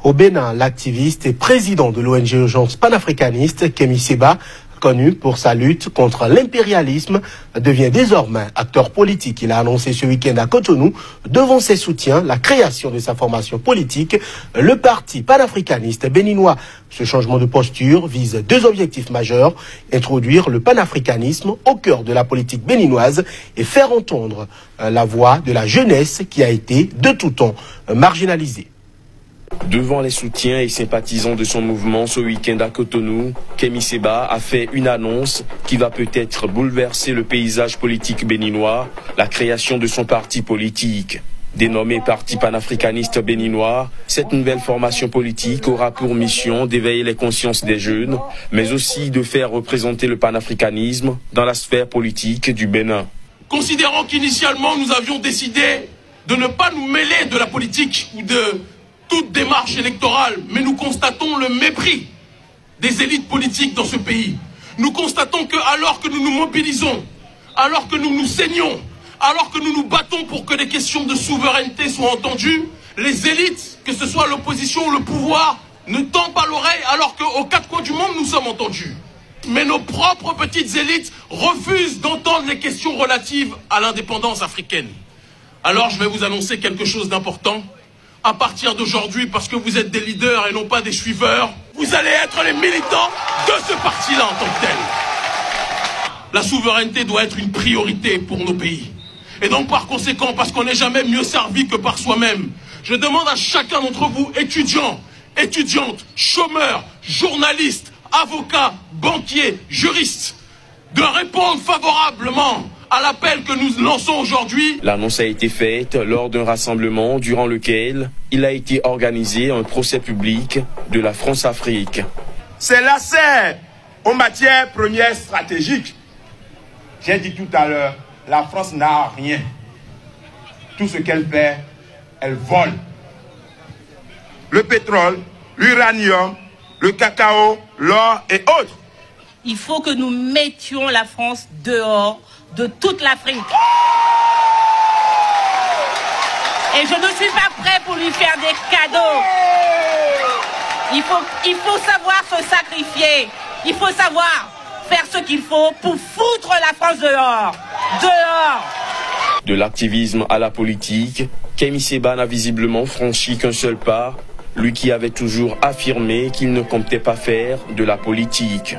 Au Bénin, l'activiste et président de l'ONG Urgence panafricaniste, Kémi Séba, connu pour sa lutte contre l'impérialisme, devient désormais acteur politique. Il a annoncé ce week-end à Cotonou, devant ses soutiens, la création de sa formation politique, le parti panafricaniste béninois. Ce changement de posture vise deux objectifs majeurs: introduire le panafricanisme au cœur de la politique béninoise et faire entendre la voix de la jeunesse qui a été de tout temps marginalisée. Devant les soutiens et sympathisants de son mouvement ce week-end à Cotonou, Kémi Séba a fait une annonce qui va peut-être bouleverser le paysage politique béninois, la création de son parti politique. Dénommé Parti panafricaniste béninois, cette nouvelle formation politique aura pour mission d'éveiller les consciences des jeunes, mais aussi de faire représenter le panafricanisme dans la sphère politique du Bénin. Considérant qu'initialement nous avions décidé de ne pas nous mêler de la politique ou de toute démarche électorale, mais nous constatons le mépris des élites politiques dans ce pays. Nous constatons que alors que nous nous mobilisons, alors que nous nous saignons, alors que nous nous battons pour que les questions de souveraineté soient entendues, les élites, que ce soit l'opposition ou le pouvoir, ne tendent pas l'oreille alors qu'aux quatre coins du monde nous sommes entendus. Mais nos propres petites élites refusent d'entendre les questions relatives à l'indépendance africaine. Alors je vais vous annoncer quelque chose d'important. À partir d'aujourd'hui, parce que vous êtes des leaders et non pas des suiveurs, vous allez être les militants de ce parti-là en tant que tel. La souveraineté doit être une priorité pour nos pays. Et donc par conséquent, parce qu'on n'est jamais mieux servi que par soi-même, je demande à chacun d'entre vous, étudiants, étudiantes, chômeurs, journalistes, avocats, banquiers, juristes, de répondre favorablement à l'appel que nous lançons aujourd'hui. L'annonce a été faite lors d'un rassemblement durant lequel il a été organisé un procès public de la France-Afrique. C'est l'accès aux matières premières stratégiques. J'ai dit tout à l'heure, la France n'a rien. Tout ce qu'elle fait, elle vole. Le pétrole, l'uranium, le cacao, l'or et autres. Il faut que nous mettions la France dehors de toute l'Afrique. Et je ne suis pas prêt pour lui faire des cadeaux. Il faut savoir se sacrifier. Il faut savoir faire ce qu'il faut pour foutre la France dehors. Dehors. De l'activisme à la politique, Kémi Séba n'a visiblement franchi qu'un seul pas, lui qui avait toujours affirmé qu'il ne comptait pas faire de la politique.